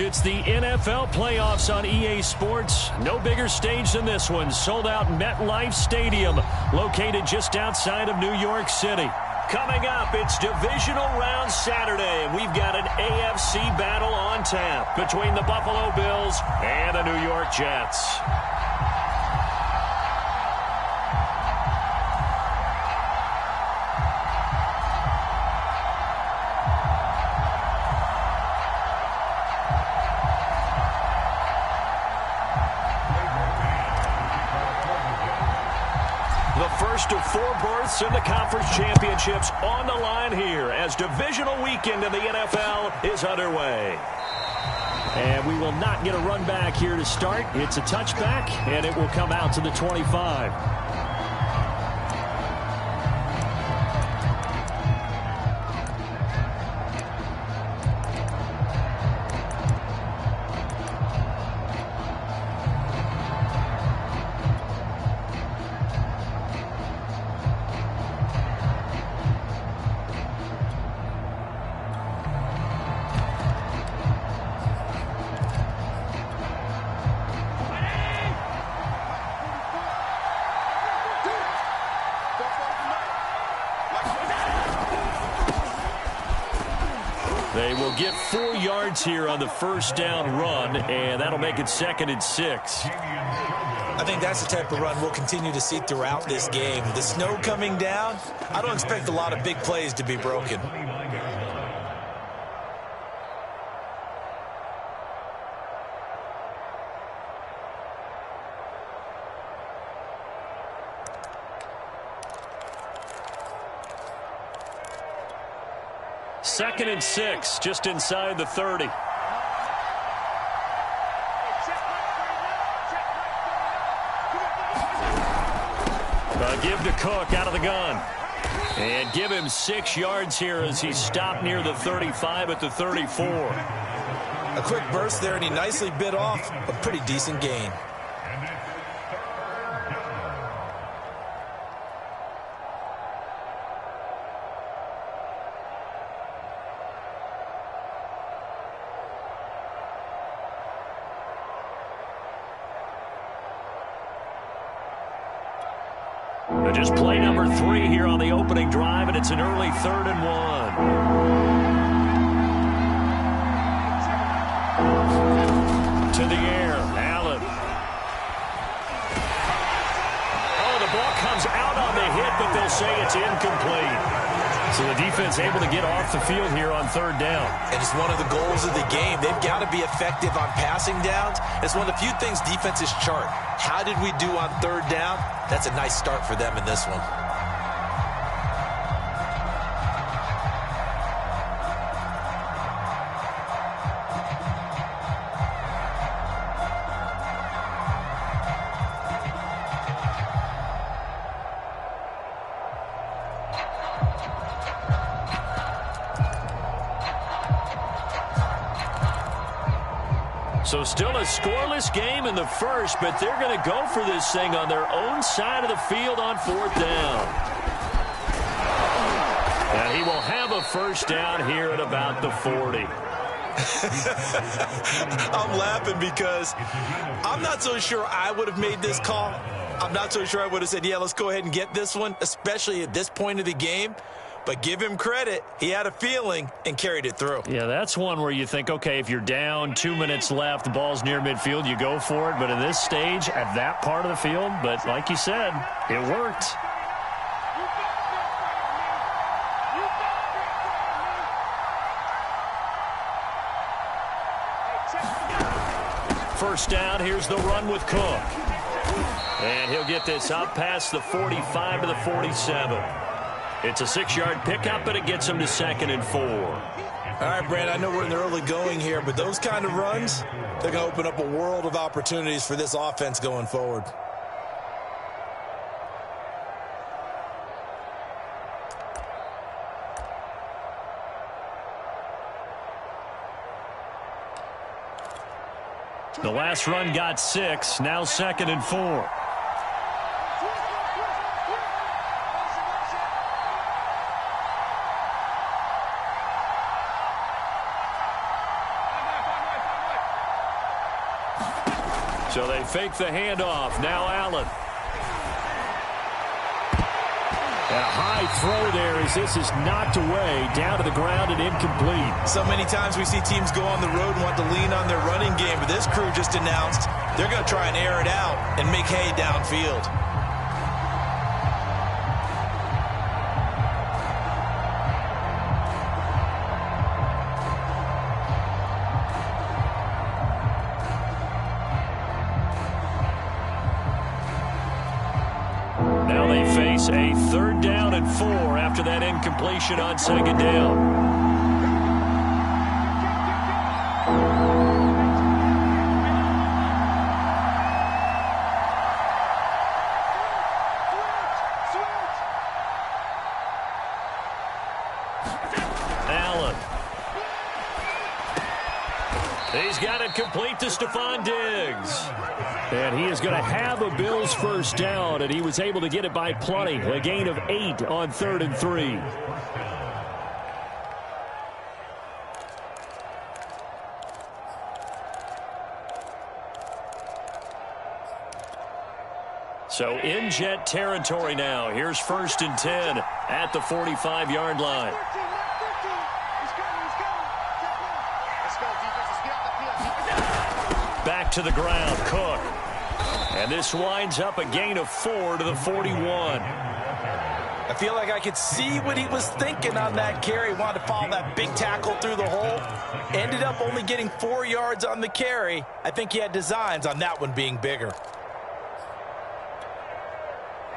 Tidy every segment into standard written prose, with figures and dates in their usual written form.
It's the NFL playoffs on EA Sports. No bigger stage than this one. Sold out MetLife Stadium, located just outside of New York City. Coming up, it's Divisional Round Saturday, and we've got an AFC battle on tap between the Buffalo Bills and the New York Jets. First of 4 berths in the conference championships on the line here as divisional weekend in the NFL is underway. And we will not get a run back here to start. It's a touchback, and it will come out to the 25. They will get 4 yards here on the first down run, and that'll make it 2nd and 6. I think that's the type of run we'll continue to see throughout this game. The snow coming down, I don't expect a lot of big plays to be broken. Second and 6, just inside the 30. Give to Cook out of the gun. And give him 6 yards here as he stopped near the 35 at the 34. A quick burst there, and he nicely bit off a pretty decent gain. Just play number 3 here on the opening drive, and it's an early 3rd and 1. To the air, Allen. Oh, the ball comes out on the hit, but they'll say it's incomplete. So the defense able to get off the field here on 3rd down. And it's one of the goals of the game. They've got to be effective on passing downs. It's one of the few things defenses chart. How did we do on 3rd down? That's a nice start for them in this one. So still a scoreless game in the first, but they're going to go for this thing on their own side of the field on 4th down. And he will have a first down here at about the 40. I'm laughing because I'm not so sure I would have made this call. I'm not so sure I would have said, yeah, let's go ahead and get this one, especially at this point of the game. But give him credit. He had a feeling and carried it through. Yeah, that's one where you think, okay, if you're down, 2 minutes left, the ball's near midfield, you go for it. But in this stage, at that part of the field, but like you said, it worked. First down, here's the run with Cook. And he'll get this up past the 45 to the 47. It's a 6-yard pickup, but it gets him to 2nd and 4. All right, Brad, I know we're in the early going here, but those kind of runs, they're going to open up a world of opportunities for this offense going forward. The last run got 6, now 2nd and 4. So they fake the handoff. Now Allen. And a high throw there as this is knocked away, down to the ground and incomplete. So many times we see teams go on the road and want to lean on their running game, but this crew just announced they're going to try and air it out and make hay downfield. A 3rd down and 4 after that incompletion on 2nd down. Allen. He's got it complete to Stephon Diggs. And he is going to have a Bills 1st down, and he was able to get it by plenty. A gain of 8 on 3rd and 3. So in Jet territory now. Here's 1st and 10 at the 45-yard line. Back to the ground, Cook. And this winds up a gain of 4 to the 41. I feel like I could see what he was thinking on that carry. Wanted to follow that big tackle through the hole. Ended up only getting 4 yards on the carry. I think he had designs on that one being bigger.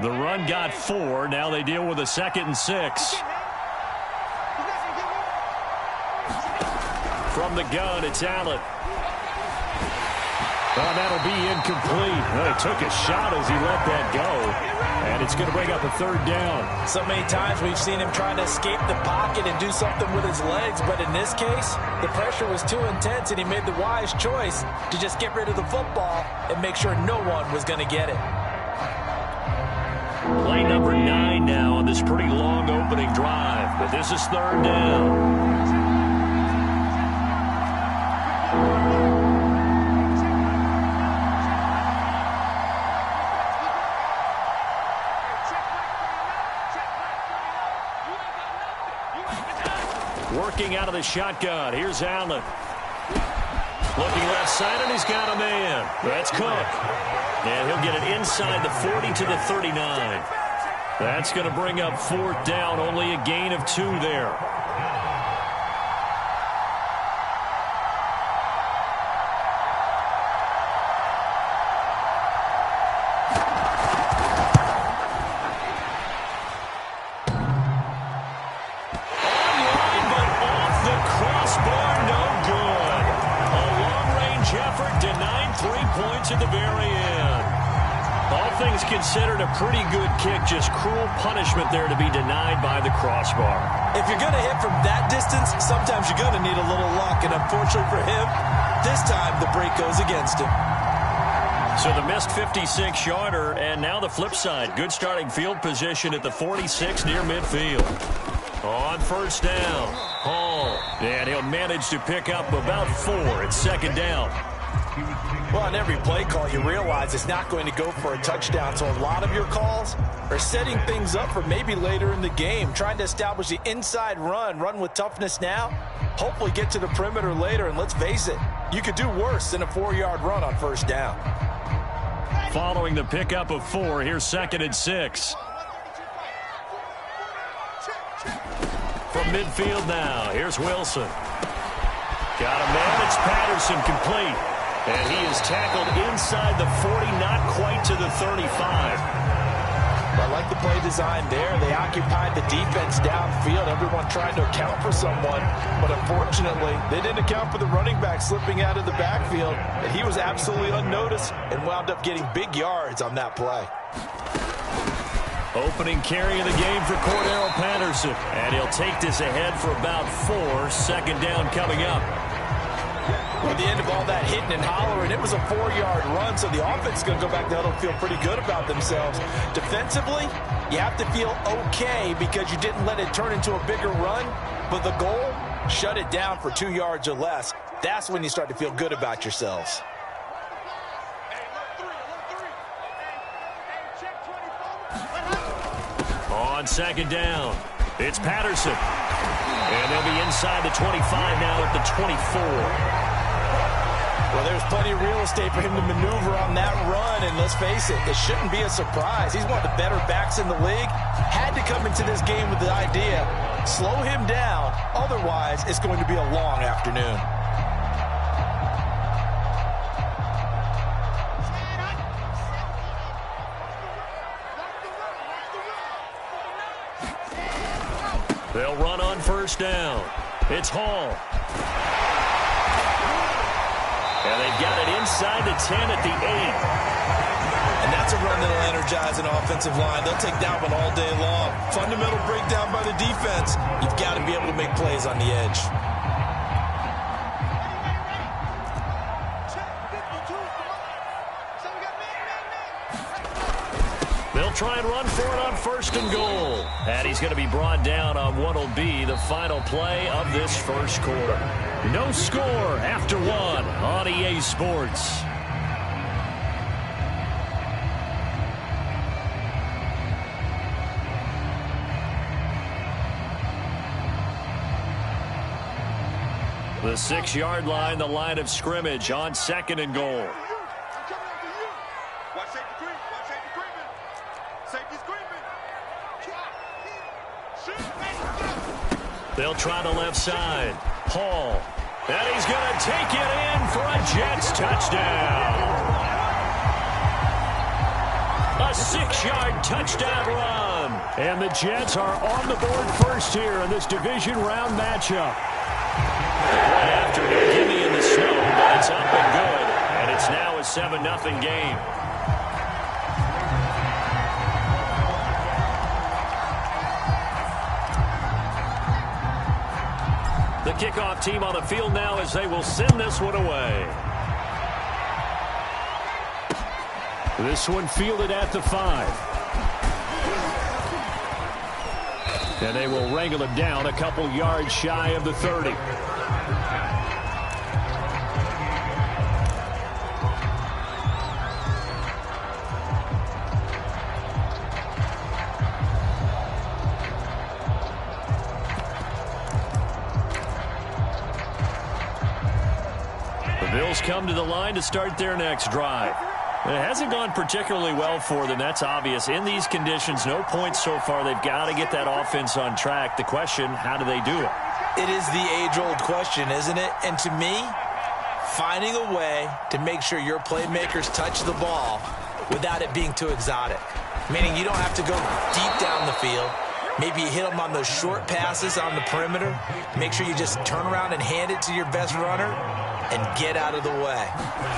The run got 4. Now they deal with a 2nd and 6. From the gun, it's Allen. Well, that'll be incomplete. Well, he took a shot as he let that go. And it's going to bring up a 3rd down. So many times we've seen him trying to escape the pocket and do something with his legs. But in this case, the pressure was too intense, and he made the wise choice to just get rid of the football and make sure no one was going to get it. Play number 9 now on this pretty long opening drive. But this is 3rd down. Working out of the shotgun. Here's Allen. Looking left side, and he's got a man. That's Cook. And he'll get it inside the 40 to the 39. That's going to bring up 4th down. Only a gain of 2 there. At the very end. All things considered, a pretty good kick. Just cruel punishment there to be denied by the crossbar. If you're going to hit from that distance, sometimes you're going to need a little luck. And unfortunately for him, this time the break goes against him. So the missed 56-yarder, and now the flip side. Good starting field position at the 46 near midfield. On 1st down, Hall. And he'll manage to pick up about 4 at 2nd down. Well, on every play call, you realize it's not going to go for a touchdown. So a lot of your calls are setting things up for maybe later in the game, trying to establish the inside run with toughness now, hopefully get to the perimeter later. And let's face it, you could do worse than a 4-yard run on 1st down. Following the pickup of 4, here's 2nd and 6. From midfield now, here's Wilson. Got a man, it's Patterson, complete. And he is tackled inside the 40, not quite to the 35. I like the play design there. They occupied the defense downfield. Everyone trying to account for someone. But unfortunately, they didn't account for the running back slipping out of the backfield. And he was absolutely unnoticed and wound up getting big yards on that play. Opening carry of the game for Cordero Patterson. And he'll take this ahead for about 4. 2nd down coming up. At the end of all that hitting and hollering, it was a 4-yard run, so the offense is going to go back to huddle and feel pretty good about themselves. Defensively, you have to feel okay because you didn't let it turn into a bigger run, but the goal, shut it down for 2 yards or less. That's when you start to feel good about yourselves. On second down, it's Patterson. And they'll be inside the 25 now at the 24. Well, there's plenty of real estate for him to maneuver on that run, and let's face it, it shouldn't be a surprise. He's one of the better backs in the league. Had to come into this game with the idea, slow him down, otherwise it's going to be a long afternoon. They'll run on first down. It's Hall. And they've got it inside the 10 at the 8. And that's a run that'll energize an offensive line. They'll take that one all day long. Fundamental breakdown by the defense. You've got to be able to make plays on the edge. They'll try and run for it on first and goal. And he's going to be brought down on what will be the final play of this first quarter. No score after one on EA Sports. The 6-yard line, the line of scrimmage on second and goal. They'll try the left side. Hall. And he's going to take it in for a Jets touchdown. A 6-yard touchdown run. And the Jets are on the board first here in this division round matchup. Right after no gimme in the snow, but it's up and good. And it's now a 7-0 game. The kickoff team on the field now as they will send this one away. This one fielded at the 5. And they will wrangle him down a couple yards shy of the 30. Bills come to the line to start their next drive. It hasn't gone particularly well for them. That's obvious. In these conditions, no points so far. They've got to get that offense on track. The question, how do they do it? It is the age-old question, isn't it? And to me, finding a way to make sure your playmakers touch the ball without it being too exotic. Meaning you don't have to go deep down the field. Maybe you hit them on those short passes on the perimeter. Make sure you just turn around and hand it to your best runner and get out of the way.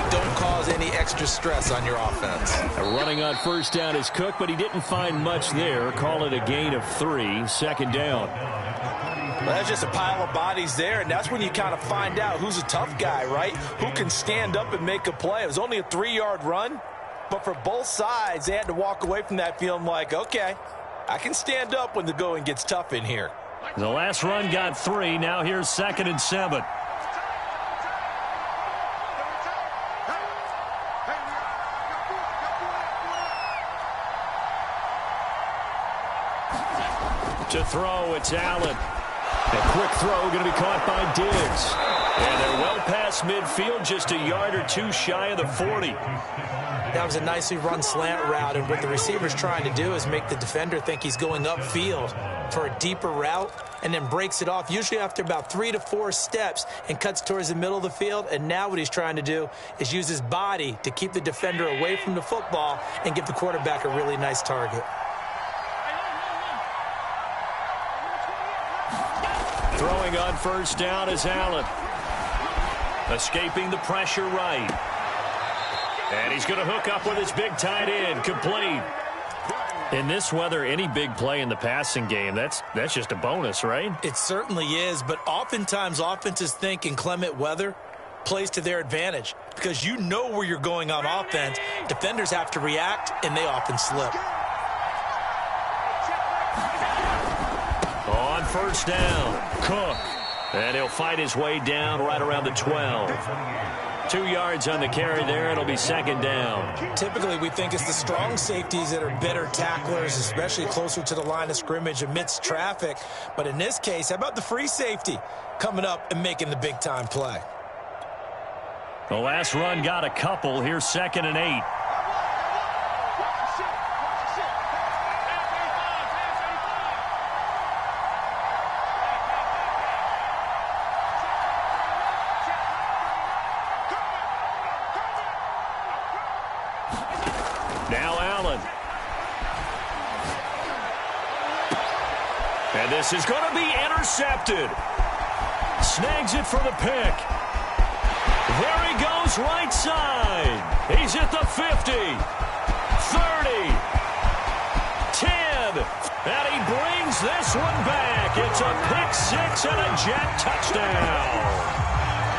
Don't cause any extra stress on your offense. Running on first down is Cook, but he didn't find much there. Call it a gain of 3, second down. Well, that's just a pile of bodies there, and that's when you kind of find out who's a tough guy, right? Who can stand up and make a play. It was only a 3-yard run, but for both sides, they had to walk away from that feeling like, okay, I can stand up when the going gets tough in here. The last run got 3. Now here's 2nd and 7. To throw, it's Allen. A quick throw going to be caught by Diggs. And they're well past midfield, just a yard or 2 shy of the 40. That was a nicely run slant route, and what the receiver's trying to do is make the defender think he's going upfield for a deeper route and then breaks it off, usually after about 3 to 4 steps, and cuts towards the middle of the field. And now what he's trying to do is use his body to keep the defender away from the football and give the quarterback a really nice target. Throwing on first down is Allen. Escaping the pressure right. And he's going to hook up with his big tight end. Complete. In this weather, any big play in the passing game, that's just a bonus, right? It certainly is, but oftentimes offenses think in clement weather plays to their advantage because you know where you're going on offense. Defenders have to react, and they often slip. On first down, Cook. And he'll fight his way down right around the 12. 2 yards on the carry there. It'll be second down. Typically, we think it's the strong safeties that are better tacklers, especially closer to the line of scrimmage amidst traffic. But in this case, how about the free safety coming up and making the big-time play? The last run got a couple. Here's 2nd and 8. Now Allen. And this is going to be intercepted. Snags it for the pick. There he goes, right side. He's at the 50, 30, 10, and he brings this one back. It's a pick six and a jet touchdown.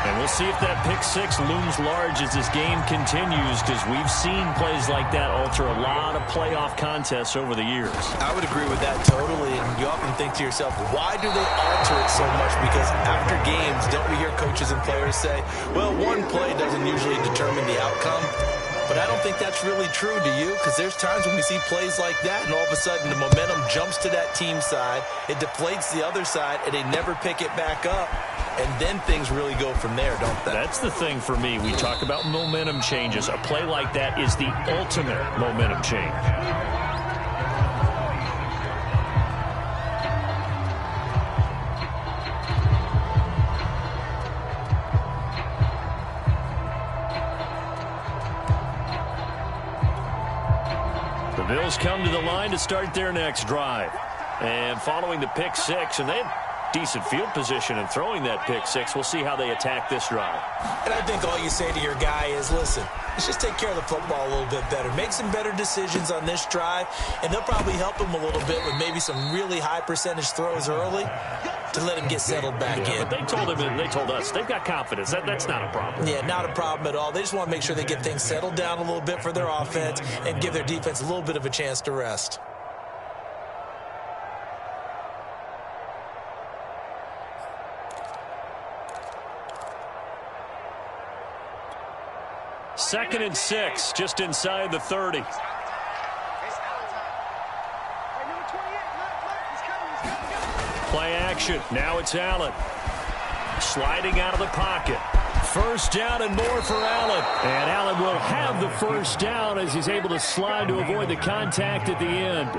And we'll see if that pick six looms large as this game continues, because we've seen plays like that alter a lot of playoff contests over the years. I would agree with that totally, and you often think to yourself, why do they alter it so much? Because after games, don't we hear coaches and players say, well, one play doesn't usually determine the outcome? But I don't think that's really true, do you? Because there's times when we see plays like that, and all of a sudden the momentum jumps to that team side, it deflates the other side, and they never pick it back up. And then things really go from there, don't they? That's the thing for me. We talk about momentum changes. A play like that is the ultimate momentum change. The Bills come to the line to start their next drive. And following the pick six, and they have decent field position and throwing that pick six. We'll see how they attack this drive. And I think all you say to your guy is, listen, let's just take care of the football a little bit better. Make some better decisions on this drive, and they'll probably help him a little bit with maybe some really high percentage throws early to let him get settled back in. But they told him and they told us they've got confidence. That's not a problem. Yeah, not a problem at all. They just want to make sure they get things settled down a little bit for their offense and give their defense a little bit of a chance to rest. Second and 6, just inside the 30. Play action. Now it's Allen. Sliding out of the pocket. First down and more for Allen. And Allen will have the first down as he's able to slide to avoid the contact at the end.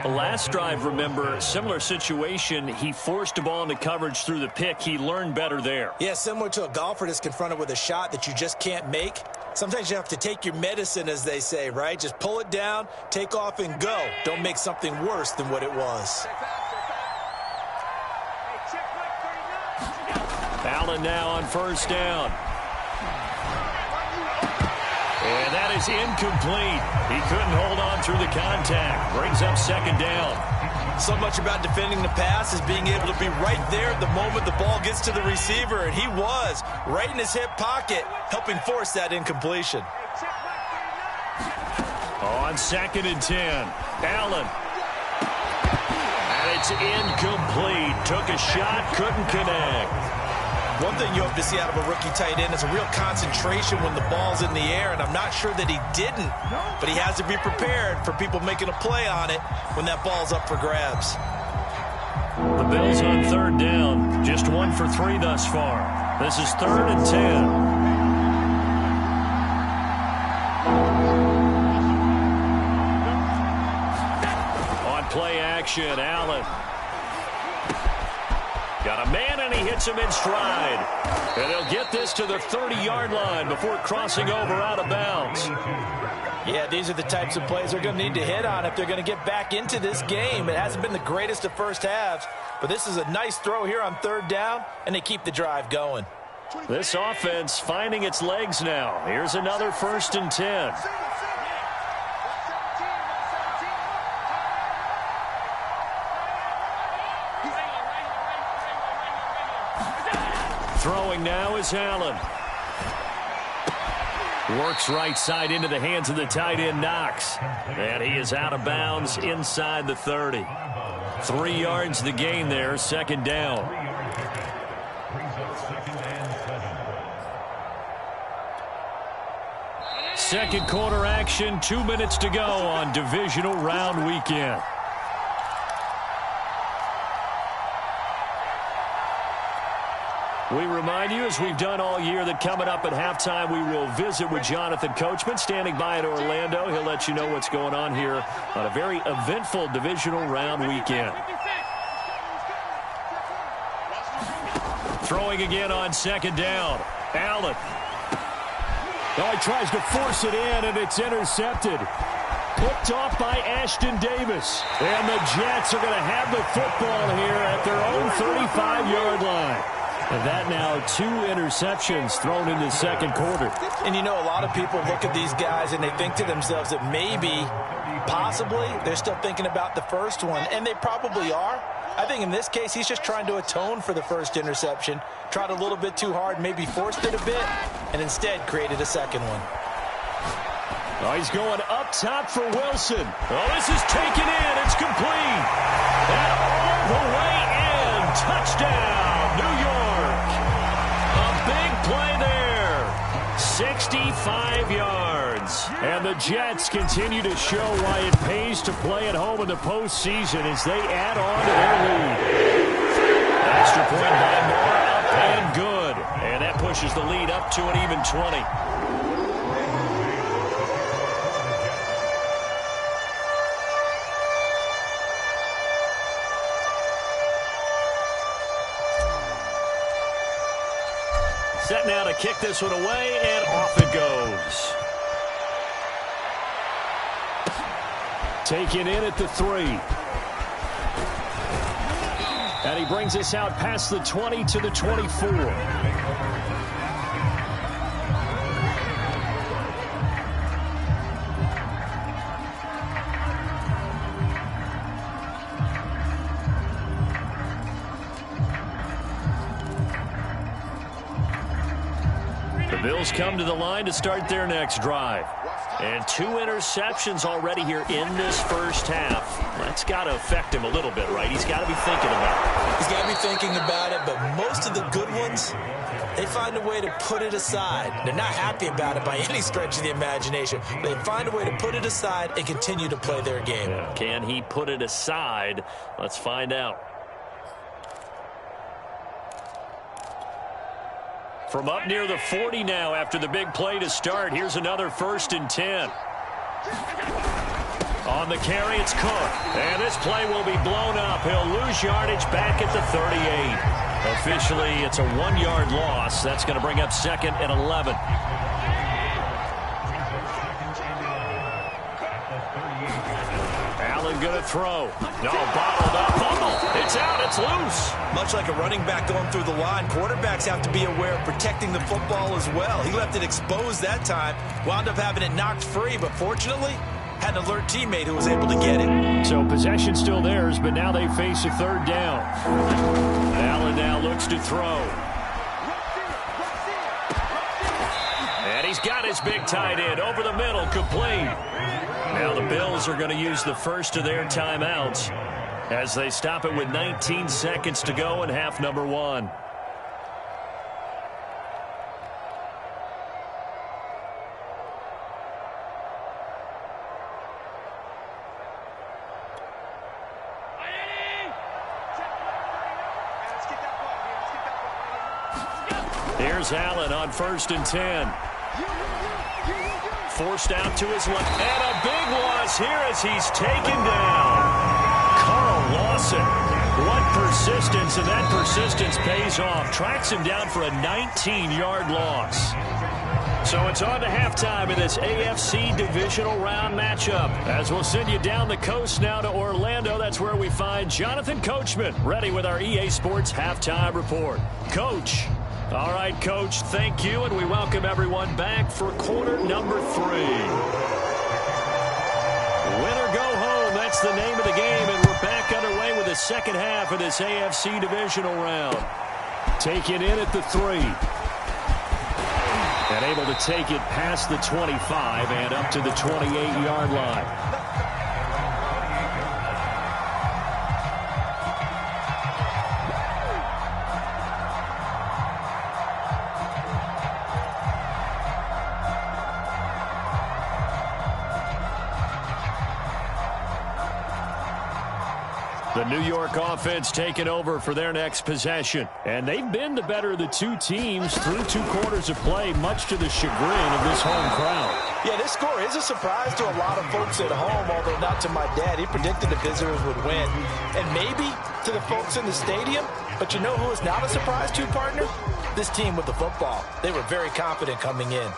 The last drive, remember, similar situation. He forced a ball into coverage through the pick. He learned better there. Yeah, similar to a golfer that's confronted with a shot that you just can't make. Sometimes you have to take your medicine, as they say, right? Just pull it down, take off, and go. Don't make something worse than what it was. Allen now on first down. And that is incomplete. He couldn't hold on through the contact. Brings up second down. So much about defending the pass is being able to be right there at the moment the ball gets to the receiver, and he was right in his hip pocket, helping force that incompletion. On second and 10, Allen. And it's incomplete. Took a shot, couldn't connect. One thing you hope to see out of a rookie tight end is a real concentration when the ball's in the air, and I'm not sure that he didn't, but he has to be prepared for people making a play on it when that ball's up for grabs. The Bills on third down, just 1 for 3 thus far. This is 3rd and 10. On play action, Allen. Got a man, and he hits him in stride. And he'll get this to the 30-yard line before crossing over out of bounds. Yeah, these are the types of plays they're going to need to hit on if they're going to get back into this game. It hasn't been the greatest of first halves, but this is a nice throw here on third down, and they keep the drive going. This offense finding its legs now. Here's another 1st and 10. Throwing now is Allen. Works right side into the hands of the tight end, Knox. And he is out of bounds inside the 30. 3 yards the gain there, second down. Second quarter action, 2 minutes to go on divisional round weekend. We remind you, as we've done all year, that coming up at halftime, we will visit with Jonathan Coachman, standing by in Orlando. He'll let you know what's going on here on a very eventful divisional round weekend. Throwing again on second down. Allen. Oh, he tries to force it in, and it's intercepted. Picked off by Ashton Davis. And the Jets are going to have the football here at their own 35-yard line. And that now 2 interceptions thrown in the second quarter. And you know, a lot of people look at these guys and they think to themselves that maybe, possibly, they're still thinking about the first one. And they probably are. I think in this case, he's just trying to atone for the first interception. Tried a little bit too hard, maybe forced it a bit, and instead created a second one. Oh, he's going up top for Wilson. Oh, this is taken in. It's complete. And all the way in. Touchdown, New York. A big play there. 65 yards. And the Jets continue to show why it pays to play at home in the postseason as they add on to their lead. Extra point by Moore, up and good. And that pushes the lead up to an even 20. Set now to kick this one away, and off it goes. Taken in at the 3. And he brings us out past the 20 to the 24. The Bills come to the line to start their next drive. And 2 interceptions already here in this first half. That's got to affect him a little bit, right? He's got to be thinking about it. He's got to be thinking about it, but most of the good ones, they find a way to put it aside. They're not happy about it by any stretch of the imagination. They find a way to put it aside and continue to play their game. Yeah. Can he put it aside? Let's find out. From up near the 40 now after the big play to start. Here's another 1st and 10. On the carry, it's Cook. And this play will be blown up. He'll lose yardage back at the 38. Officially, it's a 1-yard loss. That's going to bring up 2nd and 11. Allen going to throw. No, bottled up. Fumble. It's out. It's loose. Much like a running back going through the line, quarterbacks have to be aware of protecting the football as well. He left it exposed that time. Wound up having it knocked free, but fortunately, had an alert teammate who was able to get it. So possession still theirs, but now they face a 3rd down. Allen now looks to throw. And he's got his big tight end over the middle, complete. Now the Bills are going to use the first of their timeouts as they stop it with 19 seconds to go in half number 1. Here's Allen on 1st and 10. Forced out to his left. And a big loss here as he's taken down. Carl Lawson. What persistence, and that persistence pays off. Tracks him down for a 19-yard loss. So it's on to halftime in this AFC divisional round matchup. As we'll send you down the coast now to Orlando. That's where we find Jonathan Coachman, ready with our EA Sports halftime report. Coach. All right, Coach, thank you, and we welcome everyone back for quarter number 3. Win or go home, that's the name of the game, and we're back underway with the second half of this AFC divisional round. Take it in at the 3. And able to take it past the 25 and up to the 28-yard line. The New York offense taking over for their next possession. And they've been the better of the two teams through 2 quarters of play, much to the chagrin of this home crowd. Yeah, this score is a surprise to a lot of folks at home, although not to my dad. He predicted the visitors would win. And maybe to the folks in the stadium. But you know who is not a surprise to, partner? This team with the football. They were very confident coming in.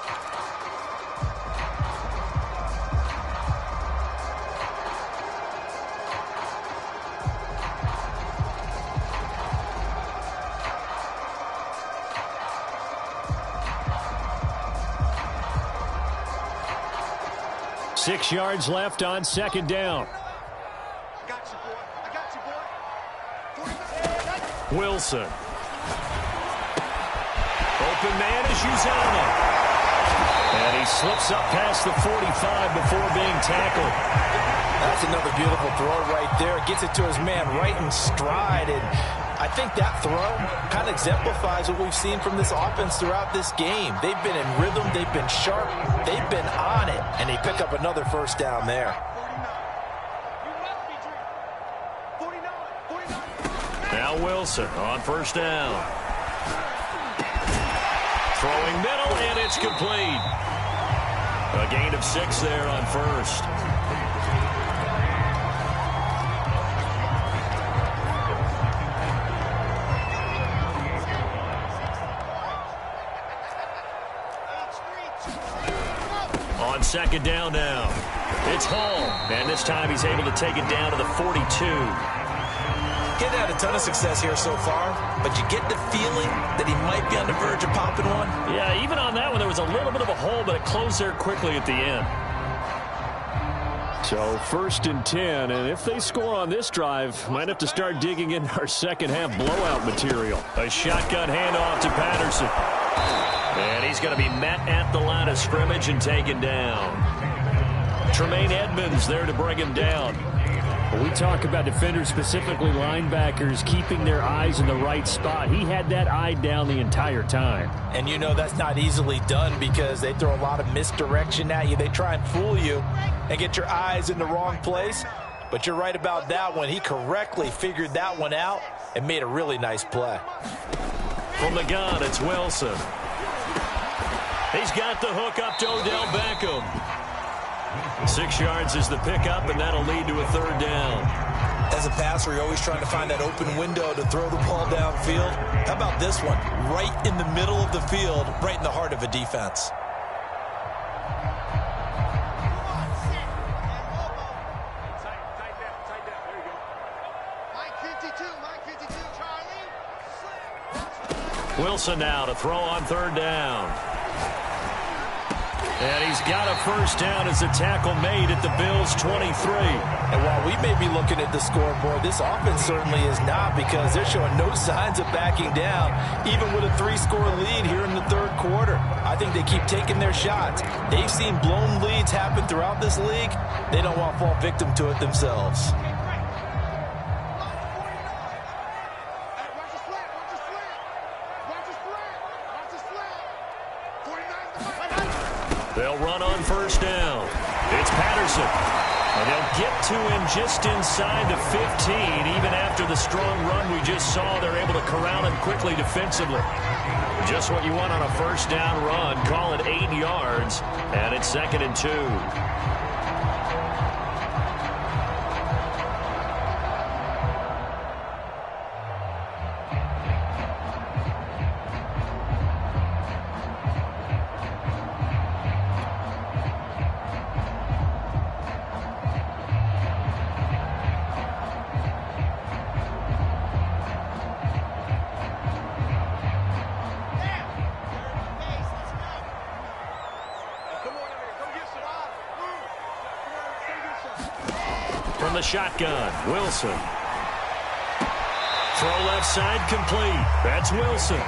Six yards left on second down. Wilson. Open man is Uzomah. And he slips up past the 45 before being tackled. That's another beautiful throw right there. Gets it to his man right in stride. And I think that throw kind of exemplifies what we've seen from this offense throughout this game. They've been in rhythm. They've been sharp. They've been on it. And they pick up another first down there. Now Wilson on first down. Throwing middle, and it's complete. A gain of 6 there on first. On second down now. It's Hall, and this time he's able to take it down to the 42. Getting had a ton of success here so far, but you get the feeling that he might be on the verge of popping one. Yeah, even on that one, there was a little bit of a hole, but it closed there quickly at the end. So 1st and 10, and if they score on this drive, might have to start digging in our second half blowout material. A shotgun handoff to Patterson. And he's going to be met at the line of scrimmage and taken down. Tremaine Edmonds there to bring him down. When we talk about defenders, specifically linebackers, keeping their eyes in the right spot, he had that eye down the entire time. And you know that's not easily done because they throw a lot of misdirection at you. They try and fool you and get your eyes in the wrong place. But you're right about that one. He correctly figured that one out and made a really nice play. From the gun, it's Wilson. He's got the hook up to Odell Beckham. 6 yards is the pickup, and that'll lead to a third down. As a passer, you're always trying to find that open window to throw the ball downfield. How about this one? Right in the middle of the field, right in the heart of a defense. Wilson now to throw on third down. And he's got a first down as a tackle made at the Bills' 23. And while we may be looking at the scoreboard, this offense certainly is not because they're showing no signs of backing down, even with a 3-score lead here in the third quarter. I think they keep taking their shots. They've seen blown leads happen throughout this league. They don't want to fall victim to it themselves. They'll run on first down. It's Patterson. And they'll get to him just inside the 15. Even after the strong run we just saw, they're able to corral him quickly defensively. Just what you want on a first down run. Call it 8 yards. And it's 2nd and 2. From the shotgun, Wilson. Throw left side complete. That's Wilson.